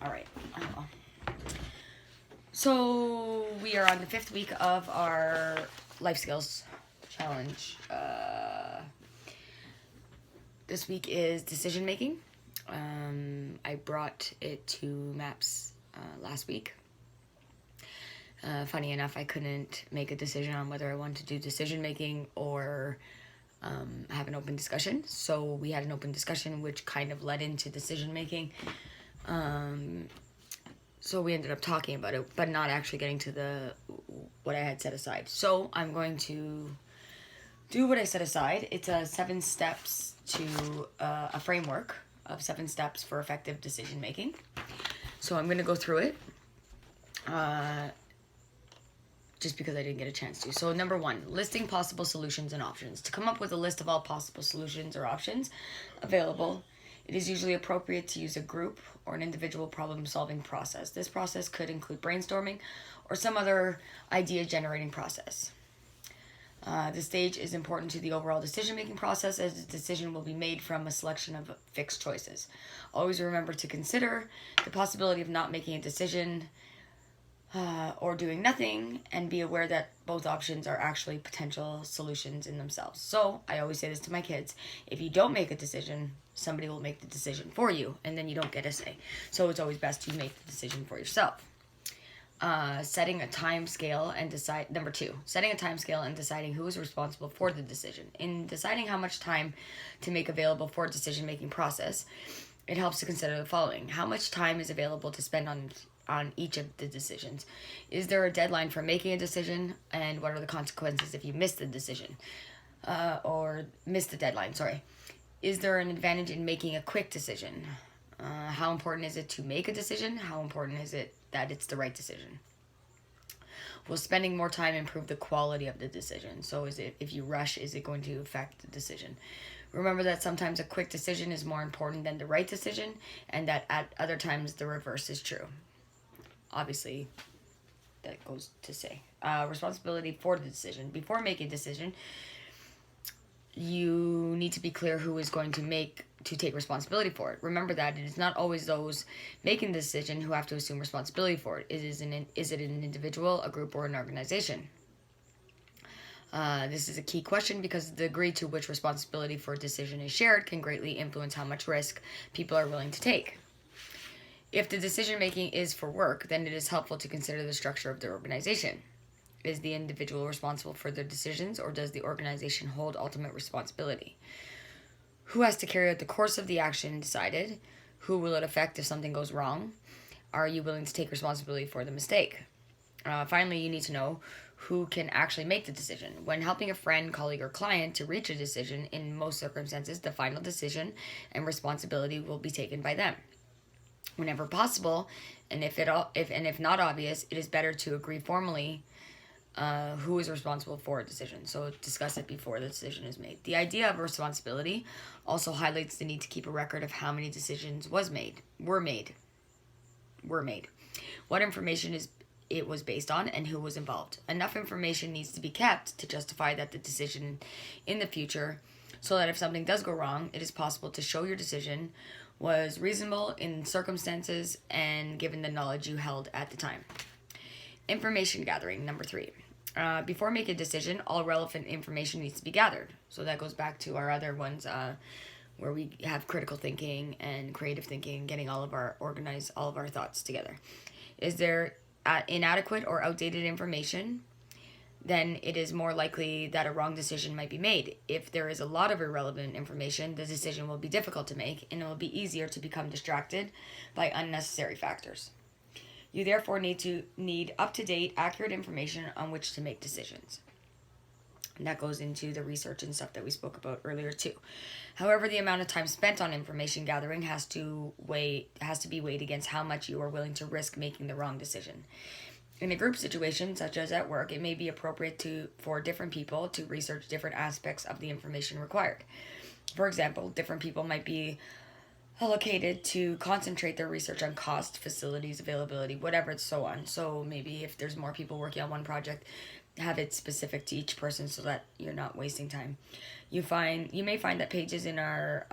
All right. So we are on the 5th week of our life skills challenge. This week is decision making. I brought it to MAPS last week. Funny enough, I couldn't make a decision on whether I wanted to do decision making or have an open discussion. So we had an open discussion, which kind of led into decision making. So we ended up talking about it, but not actually getting to what I had set aside. So I'm going to do what I set aside. It's a 7 steps to a framework of 7 steps for effective decision making. So I'm going to go through it. Just because I didn't get a chance to. So number 1, listing possible solutions and options. To come up with a list of all possible solutions or options available, it is usually appropriate to use a group or an individual problem-solving process. This process could include brainstorming or some other idea-generating process. This stage is important to the overall decision-making process, as the decision will be made from a selection of fixed choices. Always remember to consider the possibility of not making a decision or doing nothing, and be aware that both options are actually potential solutions in themselves. So I always say this to my kids: if you don't make a decision, somebody will make the decision for you, and then you don't get a say. So it's always best to make the decision for yourself. Setting a time scale and decide. Number 2, setting a time scale and deciding who is responsible for the decision. In deciding how much time to make available for a decision-making process, it helps to consider the following: how much time is available to spend on each of the decisions? Is there a deadline for making a decision, and what are the consequences if you miss the decision or miss the deadline? Is there an advantage in making a quick decision? How important is it to make a decision? How important is it that it's the right decision? Will spending more time improve the quality of the decision? So if you rush, is it going to affect the decision? Remember that sometimes a quick decision is more important than the right decision, and that at other times the reverse is true. Obviously, that goes to say responsibility for the decision. Before making a decision, you need to be clear who is going to take responsibility for it. Remember that it is not always those making the decision who have to assume responsibility for it. Is it an individual, a group, or an organization? This is a key question because the degree to which responsibility for a decision is shared can greatly influence how much risk people are willing to take. If the decision making is for work, then it is helpful to consider the structure of the organization. Is the individual responsible for their decisions, or does the organization hold ultimate responsibility? Who has to carry out the course of the action decided? Who will it affect if something goes wrong? Are you willing to take responsibility for the mistake? Finally, you need to know who can actually make the decision. When helping a friend, colleague, or client to reach a decision, in most circumstances, the final decision and responsibility will be taken by them. Whenever possible, and if not obvious, it is better to agree formally who is responsible for a decision. So discuss it before the decision is made. The idea of responsibility also highlights the need to keep a record of how many decisions were made. What information it was based on, and who was involved. Enough information needs to be kept to justify that the decision in the future, so that if something does go wrong, it is possible to show your decision was reasonable in circumstances and given the knowledge you held at the time. Information gathering, number 3. Before making a decision, all relevant information needs to be gathered. So that goes back to our other ones where we have critical thinking and creative thinking, getting organize all of our thoughts together. Is there inadequate or outdated information? Then it is more likely that a wrong decision might be made. If there is a lot of irrelevant information, the decision will be difficult to make, and it will be easier to become distracted by unnecessary factors. You therefore need up-to-date, accurate information on which to make decisions. And that goes into the research and stuff that we spoke about earlier too. However, the amount of time spent on information gathering has to be weighed against how much you are willing to risk making the wrong decision. In a group situation, such as at work, it may be appropriate for different people to research different aspects of the information required. For example, different people might be allocated to concentrate their research on cost, facilities, availability, whatever, and so on. So maybe if there's more people working on one project, have it specific to each person so that you're not wasting time. You may find that pages in our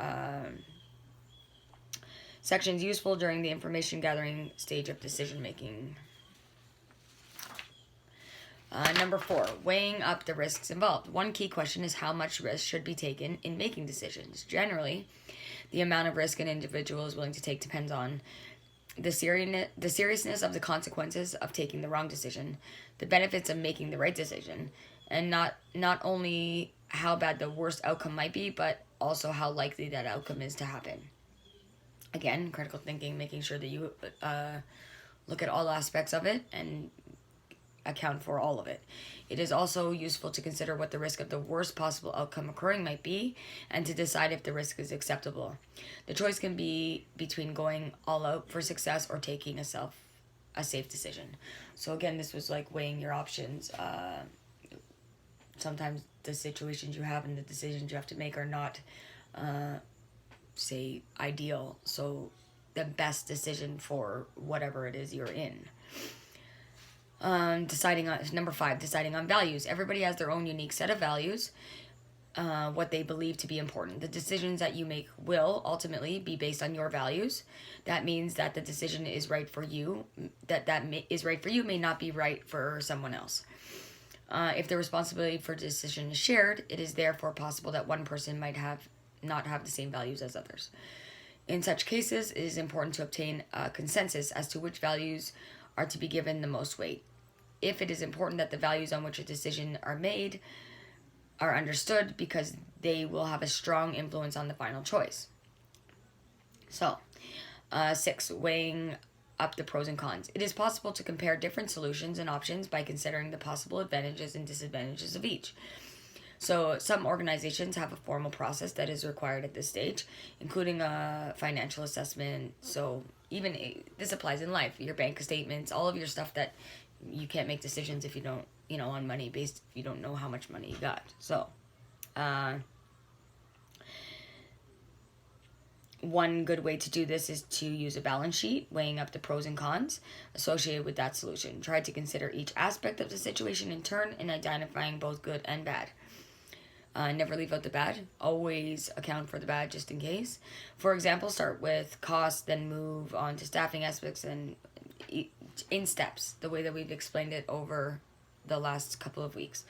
Sections useful during the information gathering stage of decision making. Number 4, weighing up the risks involved. One key question is how much risk should be taken in making decisions. Generally, the amount of risk an individual is willing to take depends on the seriousness of the consequences of taking the wrong decision, the benefits of making the right decision, and not only how bad the worst outcome might be, but also how likely that outcome is to happen. Again, critical thinking, making sure that you look at all aspects of it and account for all of it. It is also useful to consider what the risk of the worst possible outcome occurring might be and to decide if the risk is acceptable. The choice can be between going all out for success or taking a safe decision. So again, this was like weighing your options. Sometimes the situations you have and the decisions you have to make are not, say, ideal. So the best decision for whatever it is you're in. Number 5, deciding on values. Everybody has their own unique set of values, what they believe to be important. The decisions that you make will ultimately be based on your values. That means that the decision is right for you, is right for you may not be right for someone else. If the responsibility for decision is shared, it is therefore possible that one person might not have the same values as others. In such cases, it is important to obtain a consensus as to which values are to be given the most weight. If it is important that the values on which a decision are made are understood, because they will have a strong influence on the final choice. So, 6, weighing up the pros and cons. It is possible to compare different solutions and options by considering the possible advantages and disadvantages of each. So some organizations have a formal process that is required at this stage, including a financial assessment. So even this applies in life, your bank statements, all of your stuff that you can't make decisions if you don't, on money based, if you don't know how much money you got. So, one good way to do this is to use a balance sheet, weighing up the pros and cons associated with that solution. Try to consider each aspect of the situation in turn and identifying both good and bad. Never leave out the bad. Always account for the bad just in case. For example, start with costs, then move on to staffing aspects and in steps, the way that we've explained it over the last couple of weeks.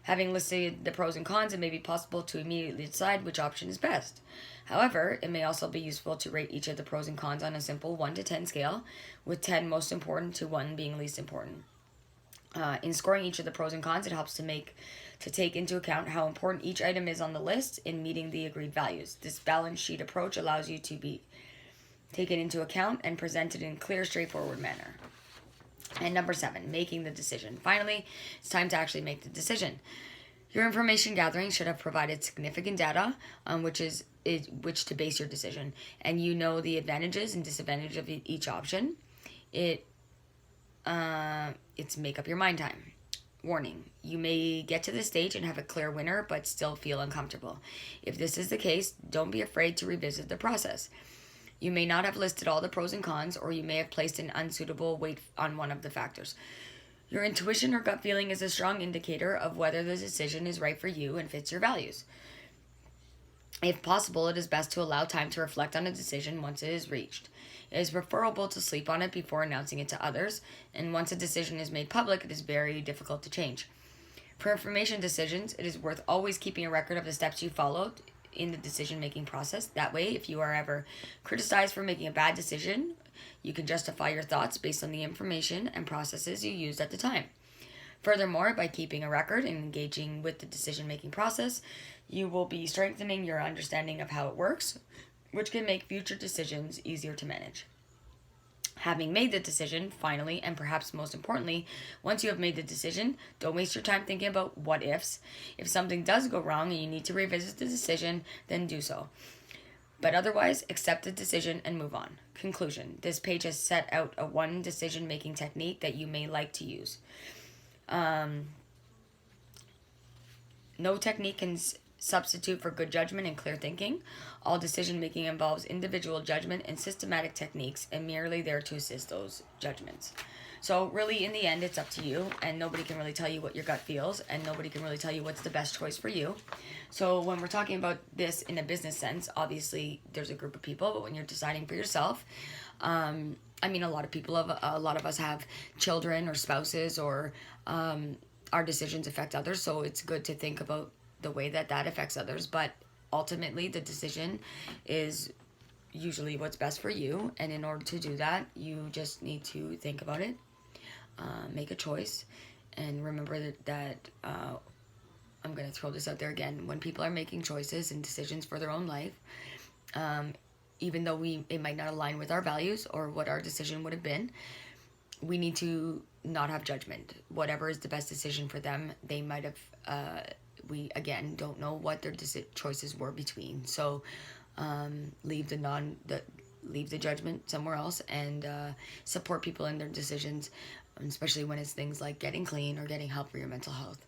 Having listed the pros and cons, it may be possible to immediately decide which option is best. However, it may also be useful to rate each of the pros and cons on a simple 1 to 10 scale, with 10 most important to 1 being least important. In scoring each of the pros and cons, it helps to take into account how important each item is on the list in meeting the agreed values. This balance sheet approach allows you to be taken into account and presented in a clear, straightforward manner. And number 7, making the decision. Finally, it's time to actually make the decision. Your information gathering should have provided significant data on which to base your decision, and you know the advantages and disadvantages of each option. It's make up your mind time. Warning, you may get to this stage and have a clear winner but still feel uncomfortable. If this is the case, don't be afraid to revisit the process. You may not have listed all the pros and cons, or you may have placed an unsuitable weight on one of the factors. Your intuition or gut feeling is a strong indicator of whether the decision is right for you and fits your values. If possible, it is best to allow time to reflect on a decision once it is reached. It is preferable to sleep on it before announcing it to others, and once a decision is made public, it is very difficult to change. For information decisions, it is worth always keeping a record of the steps you followed in the decision-making process. That way, if you are ever criticized for making a bad decision, you can justify your thoughts based on the information and processes you used at the time. Furthermore, by keeping a record and engaging with the decision-making process, you will be strengthening your understanding of how it works, which can make future decisions easier to manage. Having made the decision, finally, and perhaps most importantly, once you have made the decision, don't waste your time thinking about what ifs. If something does go wrong and you need to revisit the decision, then do so. But otherwise, accept the decision and move on. Conclusion. This page has set out a one decision-making technique that you may like to use. No technique can substitute for good judgment and clear thinking. All decision-making involves individual judgment and systematic techniques, and merely there to assist those judgments. So really, in the end, it's up to you, and nobody can really tell you what your gut feels, and nobody can really tell you what's the best choice for you. So when we're talking about this in a business sense, obviously there's a group of people, but when you're deciding for yourself, I mean, a lot of us have children or spouses, or our decisions affect others. So it's good to think about the way that affects others. But ultimately, the decision is usually what's best for you, and in order to do that, you just need to think about it, make a choice, and remember that I'm going to throw this out there again. When people are making choices and decisions for their own life, even though it might not align with our values or what our decision would have been, we need to not have judgment. Whatever is the best decision for them, they might have, we again don't know what their choices were between. So leave the judgment somewhere else, and support people in their decisions, especially when it's things like getting clean or getting help for your mental health.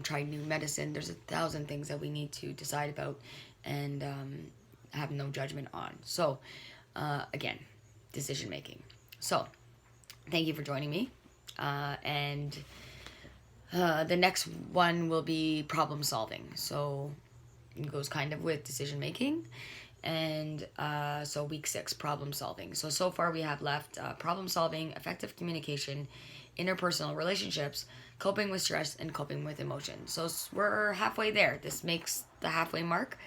Try new medicine. There's 1,000 things that we need to decide about and have no judgment on. So again, decision making. So thank you for joining me, and the next one will be problem solving. So it goes kind of with decision making, and so week 6, problem solving. So far we have left problem solving, effective communication, interpersonal relationships, coping with stress, and coping with emotion. So we're halfway there. This makes the halfway mark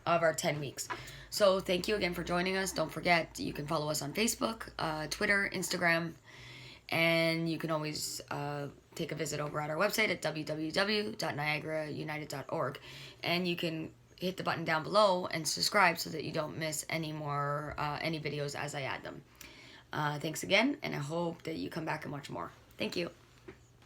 of our 10 weeks. So thank you again for joining us. Don't forget, you can follow us on Facebook, Twitter, Instagram, and you can always take a visit over at our website at www.niagaraunited.org, and you can hit the button down below and subscribe so that you don't miss any videos as I add them. Thanks again, and I hope that you come back and watch more. Thank you.